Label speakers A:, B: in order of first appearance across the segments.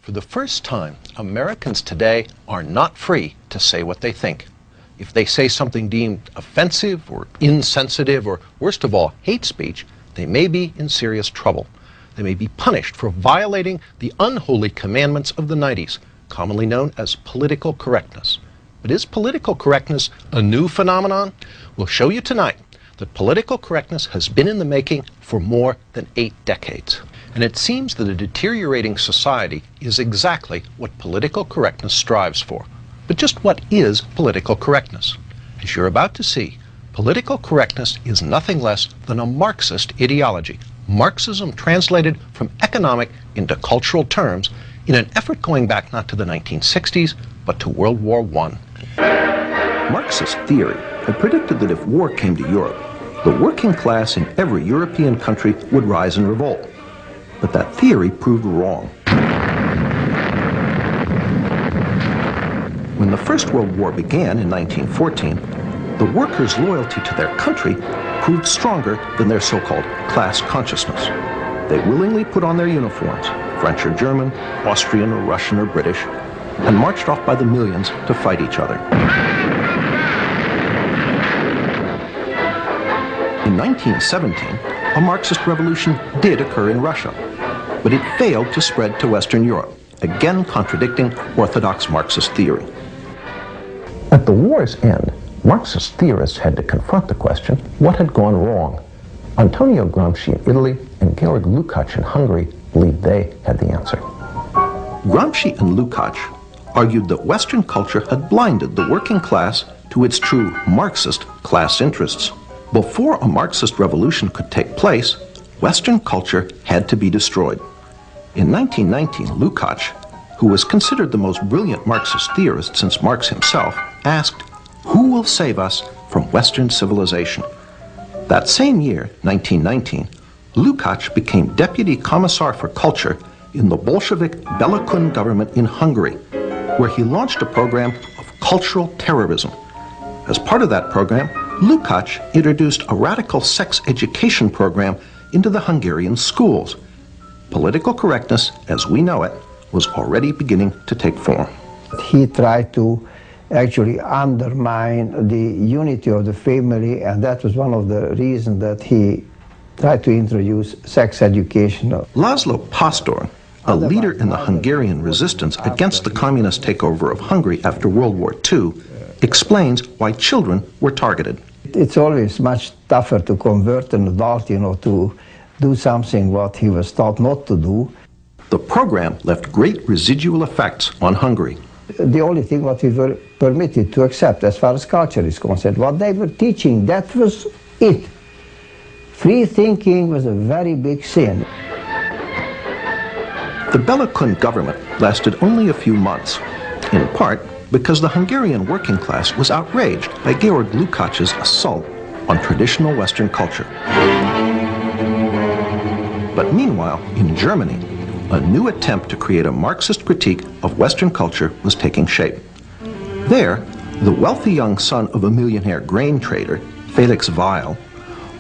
A: For the first time, Americans today are not free to say what they think. If they say something deemed offensive or insensitive or, worst of all, hate speech, they may be in serious trouble. They may be punished for violating the unholy commandments of the 90s, commonly known as political correctness. But is political correctness a new phenomenon? We'll show you tonight that political correctness has been in the making for more than 8 decades. And it seems that a deteriorating society is exactly what political correctness strives for. But just what is political correctness? As you're about to see, political correctness is nothing less than a Marxist ideology. Marxism translated from economic into cultural terms in an effort going back not to the 1960s, but to World War I.
B: Marxist theory had predicted that if war came to Europe, the working class in every European country would rise in revolt. But that theory proved wrong. When the First World War began in 1914, the workers' loyalty to their country proved stronger than their so-called class consciousness. They willingly put on their uniforms, French or German, Austrian or Russian or British, and marched off by the millions to fight each other. In 1917, a Marxist revolution did occur in Russia, but it failed to spread to Western Europe, again contradicting orthodox Marxist theory. At the war's end, Marxist theorists had to confront the question, what had gone wrong? Antonio Gramsci in Italy and Georg Lukács in Hungary believed they had the answer. Gramsci and Lukács argued that Western culture had blinded the working class to its true Marxist class interests. Before a Marxist revolution could take place, Western culture had to be destroyed. In 1919, Lukács, who was considered the most brilliant Marxist theorist since Marx himself, asked, "Who will save us from Western civilization?" That same year, 1919, Lukács became Deputy Commissar for Culture in the Bolshevik Bela Kun government in Hungary, where he launched a program of cultural terrorism. As part of that program, Lukács introduced a radical sex education program into the Hungarian schools. Political correctness, as we know it, was already beginning to take form.
C: He tried to actually undermine the unity of the family, and that was one of the reasons that he tried to introduce sex education.
B: Laszlo Pastor, a leader in the Hungarian resistance against the communist takeover of Hungary after World War II, explains why children were targeted.
C: It's always much tougher to convert an adult, to do something what he was taught not to do.
B: The program left great residual effects on Hungary.
C: The only thing what we were permitted to accept as far as culture is concerned, what they were teaching, that was it. Free thinking was a very big sin.
B: The Bela Kun government lasted only a few months, in part because the Hungarian working class was outraged by Georg Lukács' assault on traditional Western culture. But meanwhile, in Germany, a new attempt to create a Marxist critique of Western culture was taking shape. There, the wealthy young son of a millionaire grain trader, Felix Weil,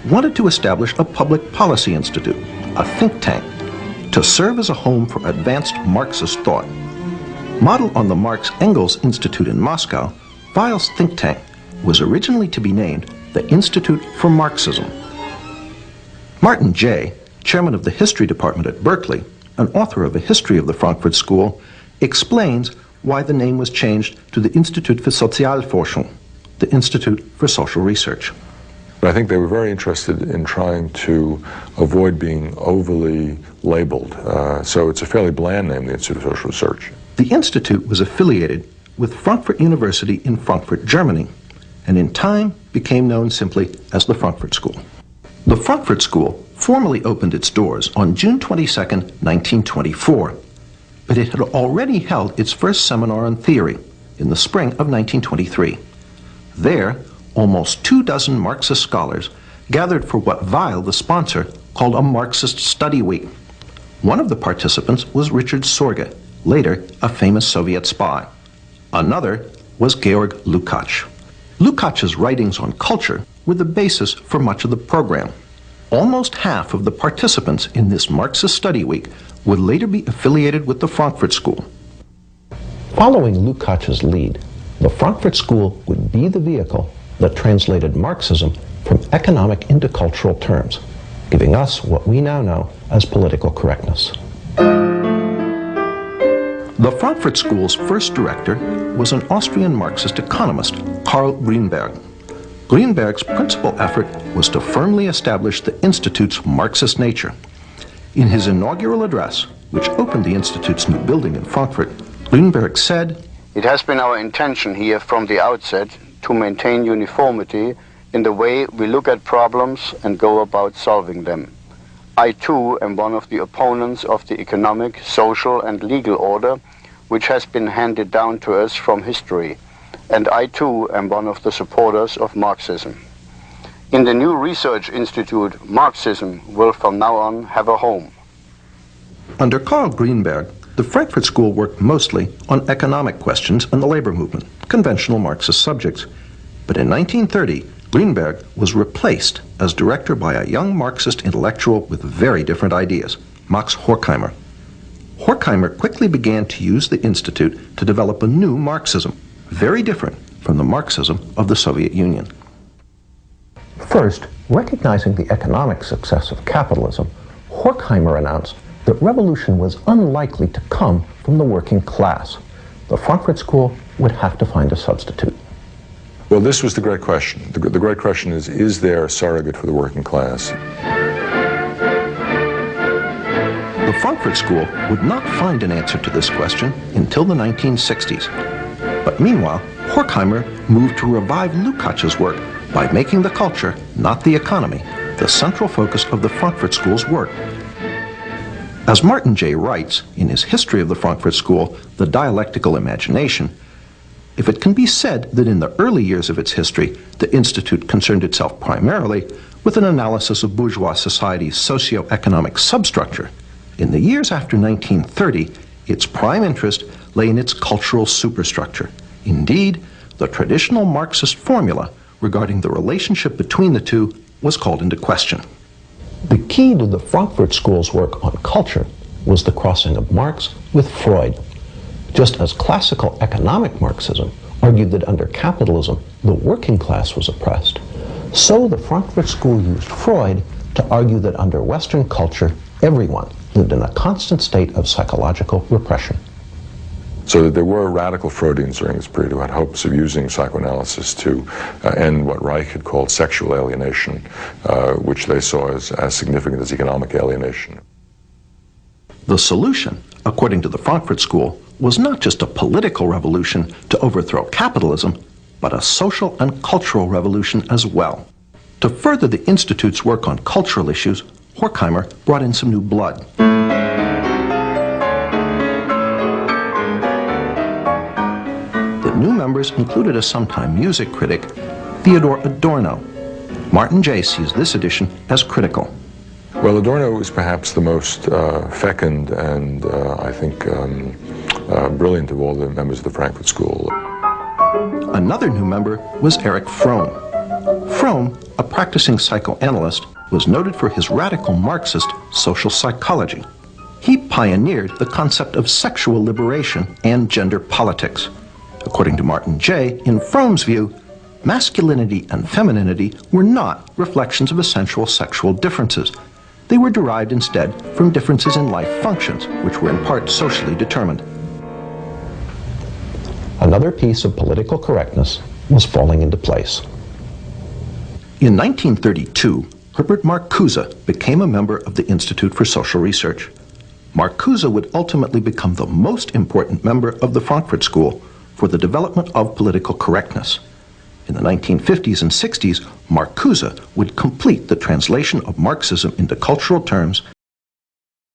B: wanted to establish a public policy institute, a think tank, to serve as a home for advanced Marxist thought. Modeled on the Marx-Engels Institute in Moscow, Weil's think tank was originally to be named the Institute for Marxism. Martin Jay, chairman of the history department at Berkeley, an author of a history of the Frankfurt School, explains why the name was changed to the Institut für Sozialforschung, the Institute for Social Research.
D: I think they were very interested in trying to avoid being overly labeled. So it's a fairly bland name, the Institute of Social Research.
B: The Institute was affiliated with Frankfurt University in Frankfurt, Germany, and in time became known simply as the Frankfurt School. The Frankfurt School formally opened its doors on June 22, 1924, but it had already held its first seminar on theory in the spring of 1923. There, almost 24 Marxist scholars gathered for what Weil, the sponsor, called a Marxist study week. One of the participants was Richard Sorge, later a famous Soviet spy. Another was Georg Lukács. Lukács' writings on culture were the basis for much of the program. Almost half of the participants in this Marxist study week would later be affiliated with the Frankfurt School.
A: Following Lukács's lead, the Frankfurt School would be the vehicle that translated Marxism from economic into cultural terms, giving us what we now know as political correctness.
B: The Frankfurt School's first director was an Austrian Marxist economist, Karl Grünberg. Grünberg's principal effort was to firmly establish the Institute's Marxist nature. In his inaugural address, which opened the Institute's new building in Frankfurt, Grünberg said,
E: "It has been our intention here from the outset to maintain uniformity in the way we look at problems and go about solving them. I too am one of the opponents of the economic, social and legal order which has been handed down to us from history, and I too am one of the supporters of Marxism. In the new research institute, Marxism will from now on have a home."
B: Under Karl Grünberg, the Frankfurt School worked mostly on economic questions and the labor movement, conventional Marxist subjects. But in 1930, Grünberg was replaced as director by a young Marxist intellectual with very different ideas, Max Horkheimer. Horkheimer quickly began to use the Institute to develop a new Marxism, very different from the Marxism of the Soviet Union.
A: First, recognizing the economic success of capitalism, Horkheimer announced that revolution was unlikely to come from the working class. The Frankfurt School would have to find a substitute.
D: Well, this was the great question. The great question is there a surrogate for the working class?
B: The Frankfurt School would not find an answer to this question until the 1960s. But meanwhile, Horkheimer moved to revive Lukács's work by making the culture, not the economy, the central focus of the Frankfurt School's work. As Martin J. writes in his History of the Frankfurt School, The Dialectical Imagination, if it can be said that in the early years of its history, the Institute concerned itself primarily with an analysis of bourgeois society's socio-economic substructure, in the years after 1930, its prime interest lay in its cultural superstructure. Indeed, the traditional Marxist formula regarding the relationship between the two was called into question.
A: The key to the Frankfurt School's work on culture was the crossing of Marx with Freud. Just as classical economic Marxism argued that under capitalism the working class was oppressed, so the Frankfurt School used Freud to argue that under Western culture everyone lived in a constant state of psychological repression.
D: So that there were radical Freudians during this period who had hopes of using psychoanalysis to end what Reich had called sexual alienation, which they saw as significant as economic alienation.
B: The solution, according to the Frankfurt School, was not just a political revolution to overthrow capitalism, but a social and cultural revolution as well. To further the Institute's work on cultural issues, Horkheimer brought in some new blood. The new members included a sometime music critic, Theodor Adorno. Martin J. sees this edition as critical.
D: Well, Adorno is perhaps the most fecund and, I think, brilliant of all the members of the Frankfurt School.
B: Another new member was Erich Fromm. Fromm, a practicing psychoanalyst, was noted for his radical Marxist social psychology. He pioneered the concept of sexual liberation and gender politics. According to Martin J., in Fromm's view, masculinity and femininity were not reflections of essential sexual differences. They were derived instead from differences in life functions, which were in part socially determined.
A: Another piece of political correctness was falling into place.
B: In 1932, Herbert Marcuse became a member of the Institute for Social Research. Marcuse would ultimately become the most important member of the Frankfurt School for the development of political correctness. In the 1950s and 60s, Marcuse would complete the translation of Marxism into cultural terms